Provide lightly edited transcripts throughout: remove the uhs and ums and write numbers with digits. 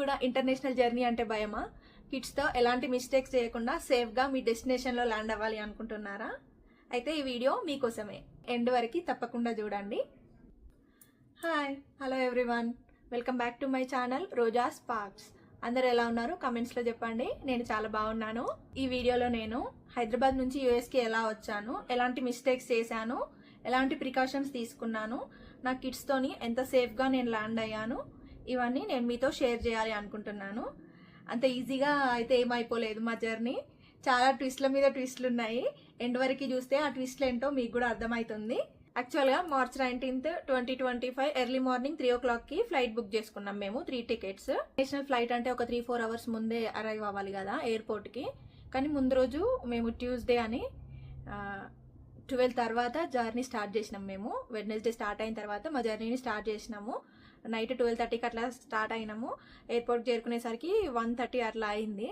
కూడా international journey అంటే భయమా? కిడ్స్తో ఎలాంటి మిస్టేక్స్ చేయకుండా సేఫ్గా మీ డెస్టినేషన్లో ల్యాండ్ అవ్వాలి అనుకుంటున్నారా? అయితే ఈ వీడియో మీకోసమే, ఎండ్ వరకు తప్పకుండా చూడండి. Hi, hello everyone, welcome back to my channel Roja sparks. అందరు ఎలా ఉన్నారు? కమెంట్స్లో చెప్పండి. నేను చాలా బాగున్నాను. ఈ వీడియోలో నేను హైదరాబాద్ నుంచి యూఎస్కి ఎలా వచ్చాను, ఎలాంటి మిస్టేక్స్ చేశాను, ఎలాంటి ప్రికాషన్స్ తీసుకున్నాను, నా కిడ్స్తోని ఎంత సేఫ్గా నేను ల్యాండ్ అయ్యాను, ఇవన్నీ నేను మీతో షేర్ చేయాలి అనుకుంటున్నాను. అంత ఈజీగా అయితే ఏమైపోలేదు మా జర్నీ. చాలా ట్విస్ట్ల మీద ట్విస్ట్లు ఉన్నాయి. ఎండ్ వరకు చూస్తే ఆ ట్విస్ట్లు ఏంటో మీకు కూడా అర్థమవుతుంది. యాక్చువల్గా March 19th, 2025 ఎర్లీ మార్నింగ్ 3 o'clockకి ఫ్లైట్ బుక్ చేసుకున్నాం మేము, 3 tickets. నేషనల్ ఫ్లైట్ అంటే ఒక 3-4 hours ముందే అరైవ్ అవ్వాలి కదా ఎయిర్పోర్ట్కి. కానీ ముందు రోజు మేము ట్యూస్డే అని 12 తర్వాత జర్నీ స్టార్ట్ చేసినాం. మేము వెడ్నెస్డే స్టార్ట్ అయిన తర్వాత మా జర్నీని స్టార్ట్ చేసినాము. నైట్ 12:30కి అట్లా స్టార్ట్ అయినాము. ఎయిర్పోర్ట్ చేరుకునేసరికి 1:30 అట్లా అయింది.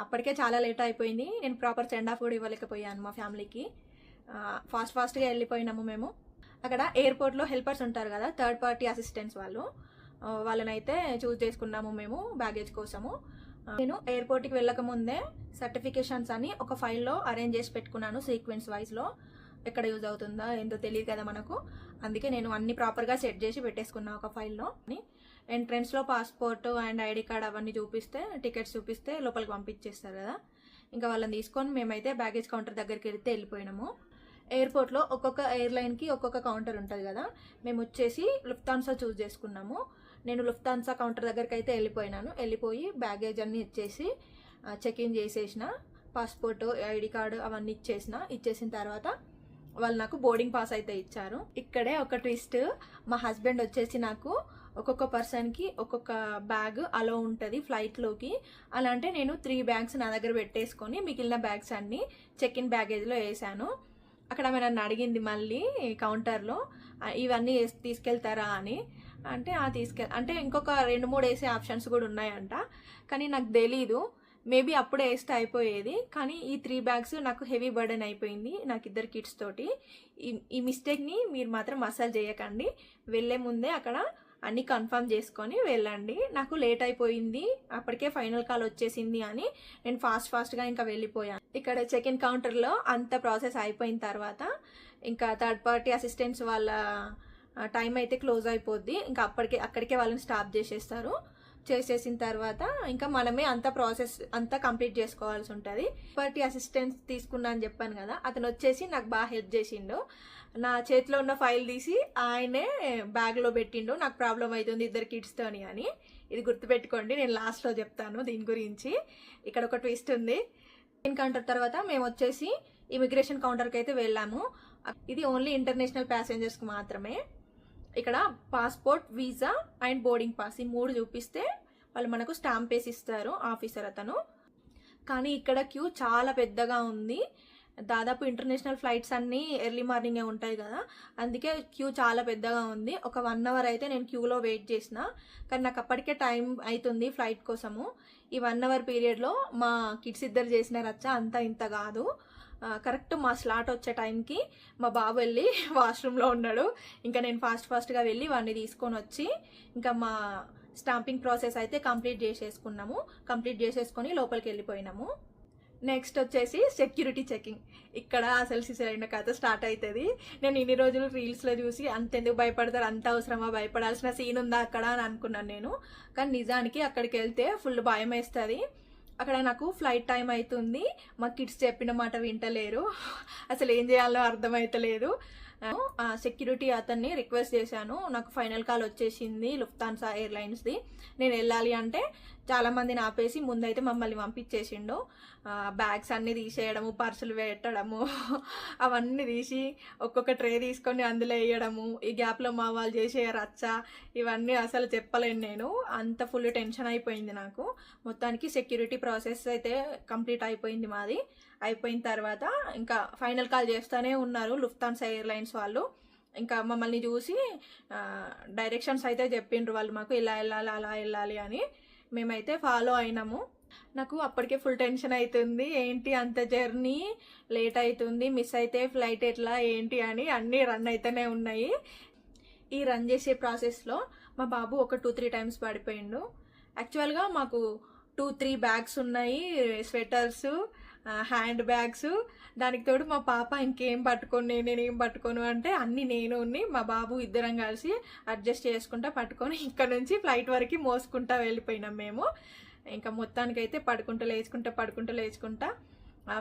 అప్పటికే చాలా లేట్ అయిపోయింది. నేను ప్రాపర్ సెండ్ ఆఫ్ కూడా ఇవ్వలేకపోయాను మా ఫ్యామిలీకి. ఫాస్ట్గా వెళ్ళిపోయినాము మేము. అక్కడ ఎయిర్పోర్ట్లో హెల్పర్స్ ఉంటారు కదా, థర్డ్ పార్టీ అసిస్టెంట్స్ వాళ్ళనైతే చూస్ చేసుకున్నాము మేము బ్యాగేజ్ కోసము. నేను ఎయిర్పోర్ట్కి వెళ్ళకముందే సర్టిఫికేషన్స్ అని ఒక ఫైల్లో అరేంజ్ చేసి పెట్టుకున్నాను సీక్వెన్స్ వైజ్లో. ఎక్కడ యూజ్ అవుతుందో ఏంటో తెలియదు కదా మనకు, అందుకే నేను అన్ని ప్రాపర్గా సెట్ చేసి పెట్టేసుకున్నాను ఒక ఫైల్లో. ఎంట్రెన్స్లో పాస్పోర్ట్ అండ్ ఐడి కార్డ్ అవన్నీ చూపిస్తే, టికెట్స్ చూపిస్తే లోపలికి పంపించేస్తారు కదా. ఇంకా వాళ్ళని తీసుకొని మేమైతే బ్యాగేజ్ కౌంటర్ దగ్గరికి వెళ్ళిపోయినాము. ఎయిర్పోర్ట్లో ఒక్కొక్క ఎయిర్లైన్కి ఒక్కొక్క కౌంటర్ ఉంటుంది కదా. మేము వచ్చేసి లుఫ్తాన్సా చూస్ చేసుకున్నాము. నేను లుఫ్తాన్సా కౌంటర్ దగ్గరికి అయితే వెళ్ళిపోయి బ్యాగేజ్ అన్నీ ఇచ్చేసి చెక్ ఇన్ చేసేసిన. పాస్పోర్ట్, ఐడి కార్డు అవన్నీ ఇచ్చేసిన తర్వాత వాళ్ళు నాకు బోర్డింగ్ పాస్ అయితే ఇచ్చారు. ఇక్కడే ఒక ట్విస్ట్, మా హస్బెండ్ వచ్చేసి నాకు ఒక్కొక్క పర్సన్కి ఒక్కొక్క బ్యాగ్ అలో ఉంటుంది ఫ్లైట్లోకి. అలా అంటే నేను 3 bags నా దగ్గర పెట్టేసుకొని మిగిలిన బ్యాగ్స్ అన్నీ చెక్ ఇన్ బ్యాగేజ్లో వేసాను. అక్కడ ఆమె నన్ను అడిగింది మళ్ళీ కౌంటర్లో, ఇవన్నీ తీసుకెళ్తారా అని. అంటే ఇంకొక 2-3 వేసే ఆప్షన్స్ కూడా ఉన్నాయంట, కానీ నాకు తెలీదు. మేబీ అప్పుడే వేస్తే అయిపోయేది, కానీ ఈ 3 bags నాకు హెవీ బర్డెన్ అయిపోయింది నాకు 2 kids తోటి. ఈ మిస్టేక్ని మీరు మాత్రం అస్సలు చేయకండి. వెళ్ళే ముందే అక్కడ అన్నీ కన్ఫర్మ్ చేసుకొని వెళ్ళండి. నాకు లేట్ అయిపోయింది, అప్పటికే ఫైనల్ కాల్ వచ్చేసింది అని నేను ఫాస్ట్గా ఇంకా వెళ్ళిపోయాను. ఇక్కడ చెక్ ఇన్ కౌంటర్లో అంత ప్రాసెస్ అయిపోయిన తర్వాత ఇంకా థర్డ్ పార్టీ అసిస్టెంట్స్ వాళ్ళ టైం అయితే క్లోజ్ అయిపోద్ది. ఇంకా అక్కడికే వాళ్ళని స్టాప్ చేసేసిన తర్వాత ఇంకా మనమే అంత ప్రాసెస్ అంతా కంప్లీట్ చేసుకోవాల్సి ఉంటుంది. పార్టీ అసిస్టెంట్స్ తీసుకున్నా అని చెప్పాను కదా, అతను వచ్చేసి నాకు బాగా హెల్ప్ చేసిండు. నా చేతిలో ఉన్న ఫైల్ తీసి ఆయనే బ్యాగ్లో పెట్టిండు. నాకు ప్రాబ్లం అవుతుంది 2 kidsతోని అని. ఇది గుర్తుపెట్టుకోండి, నేను లాస్ట్లో చెప్తాను దీని గురించి. ఇక్కడ ఒక ట్విస్ట్ ఉంది. కౌంటర్ తర్వాత మేము వచ్చేసి ఇమిగ్రేషన్ కౌంటర్కి అయితే వెళ్ళాము. ఇది ఓన్లీ ఇంటర్నేషనల్ ప్యాసింజర్స్కి మాత్రమే. ఇక్కడ passport, visa and boarding pass ఈ 3 చూపిస్తే వాళ్ళు మనకు స్టాంప్ వేసి ఇస్తారు ఆఫీసర్ అతను. కానీ ఇక్కడ క్యూ చాలా పెద్దగా ఉంది. దాదాపు ఇంటర్నేషనల్ ఫ్లైట్స్ అన్నీ ఎర్లీ మార్నింగే ఉంటాయి కదా, అందుకే క్యూ చాలా పెద్దగా ఉంది. ఒక 1 hour అయితే నేను క్యూలో వెయిట్ చేసిన, కానీ నాకు అప్పటికే టైం అవుతుంది ఫ్లైట్ కోసము. ఈ 1 hour పీరియడ్లో మా కిడ్స్ 2 చేసిన రచ్చ అంతా ఇంత కాదు. కరెక్ట్ మా స్లాట్ వచ్చే టైంకి మా బాబు వెళ్ళి వాష్రూమ్లో ఉన్నాడు. ఇంకా నేను ఫాస్ట్గా వెళ్ళి వాడిని తీసుకొని వచ్చి ఇంకా మా స్టాంపింగ్ ప్రాసెస్ అయితే కంప్లీట్ చేసేసుకొని లోపలికి వెళ్ళిపోయినాము. నెక్స్ట్ వచ్చేసి సెక్యూరిటీ చెకింగ్. ఇక్కడ అసలు సిసలైన కథ స్టార్ట్ అవుతుంది. నేను ఇన్ని రోజులు రీల్స్లో చూసి అంతెందుకు భయపడతారు, అంత అవసరమా, భయపడాల్సిన సీన్ ఉందా అక్కడ అని అనుకున్నాను నేను. కానీ నిజానికి అక్కడికి వెళ్తే ఫుల్ భయం వేస్తుంది. అక్కడ నాకు ఫ్లైట్ టైం అవుతుంది, మా కిడ్స్ చెప్పిన మాట వింటలేరు, అసలు ఏం చేయాలో అర్థమవుతలేదు. సెక్యూరిటీ అతన్ని రిక్వెస్ట్ చేశాను. నాకు ఫైనల్ కాల్ వచ్చేసింది లుఫ్తాన్సా ఎయిర్లైన్స్ది, నేను వెళ్ళాలి అంటే చాలా మందిని ఆపేసి ముందైతే మమ్మల్ని పంపించేసిండు. బ్యాగ్స్ అన్నీ తీసేయడము, పర్సులు పెట్టడము, అవన్నీ తీసి ఒక్కొక్క ట్రే తీసుకొని అందులో వేయడము, ఈ గ్యాప్లో మా వాళ్ళు చేసే రచ్చ, ఇవన్నీ అసలు చెప్పలేను నేను. అంత ఫుల్ టెన్షన్ అయిపోయింది నాకు. మొత్తానికి సెక్యూరిటీ ప్రాసెస్ అయితే కంప్లీట్ అయిపోయింది మాది. అయిపోయిన తర్వాత ఇంకా ఫైనల్ కాల్ చేస్తూనే ఉన్నారు లుఫ్తాన్సా ఎయిర్లైన్స్ వాళ్ళు. ఇంకా మమ్మల్ని చూసి డైరెక్షన్స్ అయితే చెప్పిండ్రు వాళ్ళు మాకు, ఇలా వెళ్ళాలి అలా వెళ్ళాలి అని. మేమైతే ఫాలో అయినాము. నాకు అప్పటికే ఫుల్ టెన్షన్ అవుతుంది, ఏంటి అంత జర్నీ లేట్ అవుతుంది, మిస్ అయితే ఫ్లైట్ ఎట్లా ఏంటి అని అన్నీ రన్ అయితేనే ఉన్నాయి. ఈ రన్ చేసే ప్రాసెస్లో మా బాబు ఒక 2-3 times పడిపోయిండు. యాక్చువల్గా మాకు 2-3 బ్యాగ్స్ ఉన్నాయి, స్వెటర్స్, హ్యాండ్ బ్యాగ్స్. దానికి తోడు మా పాప ఇంకేం పట్టుకొని నేనేం పట్టుకోను అంటే అన్నీ నేను మా బాబు ఇద్దరం కలిసి అడ్జస్ట్ చేసుకుంటా పట్టుకొని ఇక్కడ నుంచి ఫ్లైట్ వరకు మోసుకుంటా వెళ్ళిపోయినాం మేము. ఇంకా మొత్తానికైతే పడుకుంటూ లేచుకుంటా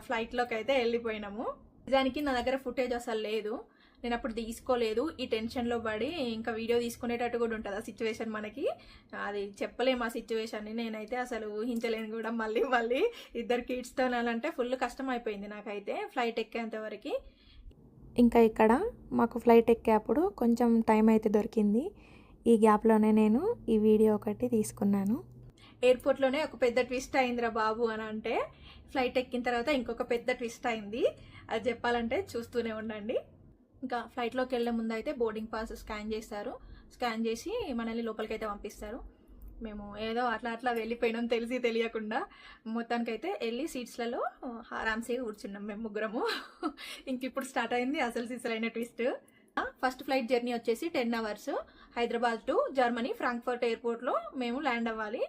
ఫ్లైట్లోకి అయితే వెళ్ళిపోయినాము. నిజానికి నా దగ్గర ఫుటేజ్ అసలు లేదు, నేను అప్పుడు తీసుకోలేదు. ఈ టెన్షన్లో పడి ఇంకా వీడియో తీసుకునేటట్టు కూడా ఉంటుంది ఆ సిచ్యువేషన్. మనకి అది చెప్పలేము ఆ సిచ్యువేషన్ని. నేనైతే అసలు ఊహించలేను కూడా. మళ్ళీ ఇద్దరు కిడ్స్తో అంటే ఫుల్ కష్టం అయిపోయింది నాకైతే ఫ్లైట్ ఎక్కేంతవరకు. ఇంకా ఇక్కడ మాకు ఫ్లైట్ ఎక్కేప్పుడు కొంచెం టైం అయితే దొరికింది. ఈ గ్యాప్లోనే నేను ఈ వీడియో ఒకటి తీసుకున్నాను. ఎయిర్పోర్ట్లోనే ఒక పెద్ద ట్విస్ట్ అయిందిరా బాబు అని అంటే, ఫ్లైట్ ఎక్కిన తర్వాత ఇంకొక పెద్ద ట్విస్ట్ అయింది. అది చెప్పాలంటే చూస్తూనే ఉండండి. ఇంకా ఫ్లైట్లోకి వెళ్ళే ముందు అయితే బోర్డింగ్ పాస్ స్కాన్ చేస్తారు. స్కాన్ చేసి మనల్ని లోపలికి అయితే పంపిస్తారు. మేము ఏదో అట్లా వెళ్ళిపోయినాం తెలియకుండా. మొత్తానికైతే వెళ్ళి సీట్స్లలో ఆరామ్సేగా కూర్చున్నాం మేము ముగ్గురము. ఇంక ఇప్పుడు స్టార్ట్ అయింది అసలు సిసలైన ట్విస్ట్. ఫస్ట్ ఫ్లైట్ జర్నీ వచ్చేసి 10 hours Hyderabad to Germany Frankfurt ఎయిర్పోర్ట్లో మేము ల్యాండ్ అవ్వాలి.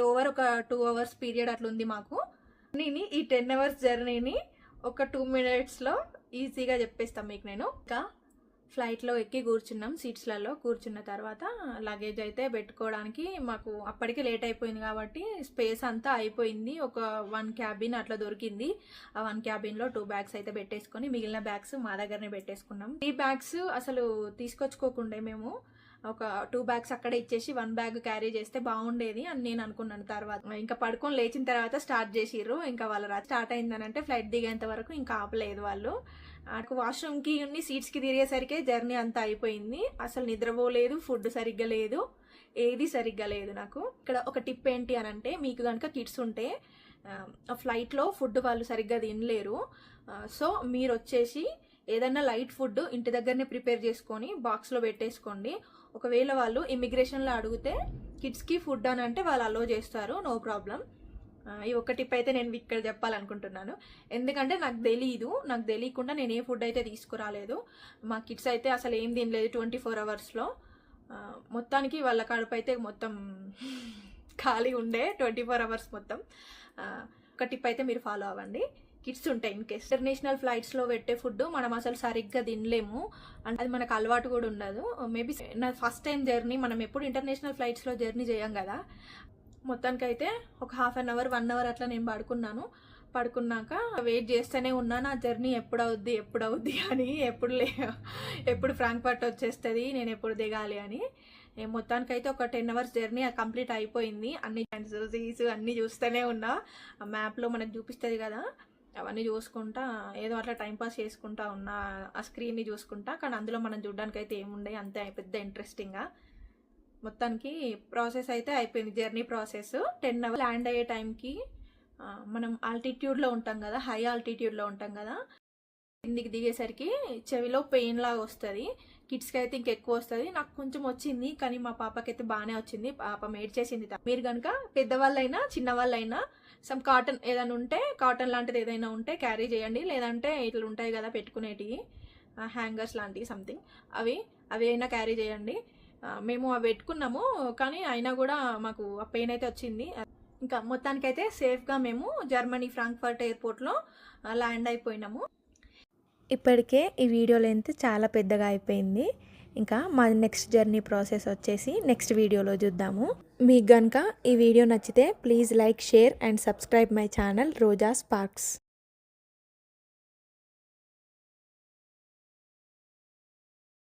ఓవర్ ఒక 2 hours పీరియడ్ అట్లా ఉంది మాకు. నేను ఈ 10 hours జర్నీని ఒక 2 minutesలో ఈజీగా చెప్పేస్తాను మీకు నేను. ఇంకా ఫ్లైట్లో ఎక్కి కూర్చున్నాం. సీట్స్లలో కూర్చున్న తర్వాత లగేజ్ అయితే పెట్టుకోవడానికి మాకు అప్పటికే లేట్ అయిపోయింది కాబట్టి స్పేస్ అంతా అయిపోయింది. ఒక 1 cabin అట్లా దొరికింది. ఆ 1 cabinలో 2 bags అయితే పెట్టేసుకొని మిగిలిన బ్యాగ్స్ మా దగ్గరనే పెట్టేసుకున్నాం. 3 bags అసలు తీసుకొచ్చుకోకుండా మేము ఒక 2 bags అక్కడే ఇచ్చేసి 1 bag క్యారీ చేస్తే బాగుండేది అని నేను అనుకున్నాను. తర్వాత ఇంకా పడుకొని లేచిన తర్వాత స్టార్ట్ చేసిర్రు. ఇంకా వాళ్ళ స్టార్ట్ అయిందని అంటే ఫ్లైట్ దిగేంత వరకు ఇంకా ఆపలేదు వాళ్ళు. నాకు వాష్రూమ్కి సీట్స్కి తిరిగేసరికి జర్నీ అంతా అయిపోయింది. అసలు నిద్రపోలేదు, ఫుడ్ సరిగ్గా లేదు, ఏది సరిగ్గా లేదు నాకు. ఇక్కడ ఒక టిప్ ఏంటి అని అంటే, మీకు కనుక కిడ్స్ ఉంటే ఫ్లైట్లో ఫుడ్ వాళ్ళు సరిగ్గా తినలేరు. సో మీరు వచ్చేసి ఏదన్నా లైట్ ఫుడ్ ఇంటి దగ్గరనే ప్రిపేర్ చేసుకొని బాక్స్లో పెట్టేసుకోండి. ఒకవేళ వాళ్ళు ఇమిగ్రేషన్లో అడిగితే కిడ్స్కి ఫుడ్ అని అంటే వాళ్ళు అలో చేస్తారు, నో ప్రాబ్లం. ఈ ఒక్క టిప్ అయితే నేను ఇక్కడ చెప్పాలనుకుంటున్నాను. ఎందుకంటే నాకు తెలియకుండా నేను ఏ ఫుడ్ అయితే తీసుకురాలేదు. మా కిడ్స్ అయితే అసలు ఏం తినలేదు 24 hours. మొత్తానికి వాళ్ళ కడుపు అయితే మొత్తం ఖాళీ ఉండే 24 hours మొత్తం. ఒక టిప్ అయితే మీరు ఫాలో అవ్వండి కిడ్స్ ఉంటాయి. ఇన్ కేస్ ఇంటర్నేషనల్ ఫ్లైట్స్లో పెట్టే ఫుడ్ మనం అసలు సరిగ్గా తినలేము, అంటే అది మనకు అలవాటు కూడా ఉండదు. మేబీ నా ఫస్ట్ టైం జర్నీ, మనం ఎప్పుడు ఇంటర్నేషనల్ ఫ్లైట్స్లో జర్నీ చేయం కదా. మొత్తానికైతే ఒక 1/2 hour 1 hour అట్లా నేను పడుకున్నాక వెయిట్ చేస్తూనే ఉన్నాను. ఆ జర్నీ ఎప్పుడవుద్ది అని, ఎప్పుడు ఫ్రాంక్ఫర్ట్ వచ్చేస్తుంది, నేను ఎప్పుడు దిగాలి అని. మొత్తానికైతే ఒక 10 hours జర్నీ కంప్లీట్ అయిపోయింది. అన్ని సీస్ అన్నీ చూస్తూనే ఉన్నా. మ్యాప్లో మనకు చూపిస్తుంది కదా, అవన్నీ చూసుకుంటా ఏదో అట్లా టైంపాస్ చేసుకుంటా ఉన్నా, ఆ స్క్రీన్ని చూసుకుంటా. కానీ అందులో మనం చూడడానికి అయితే ఏముండే అంతే పెద్ద ఇంట్రెస్టింగ్గా. మొత్తానికి ప్రాసెస్ అయితే అయిపోయింది, జర్నీ ప్రాసెస్. 10 hours ల్యాండ్ అయ్యే టైంకి మనం ఆల్టిట్యూడ్లో ఉంటాం కదా, హై ఆల్టిట్యూడ్లో ఉంటాం కదా. కిందికి దిగేసరికి చెవిలో పెయిన్ లాగా వస్తుంది. కిడ్స్కి అయితే ఇంకెక్కువ వస్తుంది. నాకు కొంచెం వచ్చింది, కానీ మా పాపకైతే బాగానే వచ్చింది. పాప మేడ్చేసింది. మీరు కనుక పెద్దవాళ్ళైనా చిన్నవాళ్ళైనా సమ్ కాటన్ ఏదైనా ఉంటే, కాటన్ లాంటిది ఏదైనా ఉంటే క్యారీ చేయండి. లేదంటే ఇట్లా ఉంటాయి కదా పెట్టుకునేటివి, హ్యాంగర్స్ లాంటివి సంథింగ్, అవి అయినా క్యారీ చేయండి. మేము అవి పెట్టుకున్నాము, కానీ అయినా కూడా మాకు ఆ పెయిన్ అయితే వచ్చింది. ఇంకా మొత్తానికైతే సేఫ్గా మేము జర్మనీ ఫ్రాంక్ఫర్ట్ ఎయిర్పోర్ట్లో ల్యాండ్ అయిపోయినాము. ఇప్పటికే ఈ వీడియో లెంత్ చాలా పెద్దగా అయిపోయింది. ఇంకా మా నెక్స్ట్ జర్నీ ప్రాసెస్ వచ్చేసి నెక్స్ట్ వీడియోలో చూద్దాము. మీకు కనుక ఈ వీడియో నచ్చితే please like, share and subscribe my channel Roja sparks.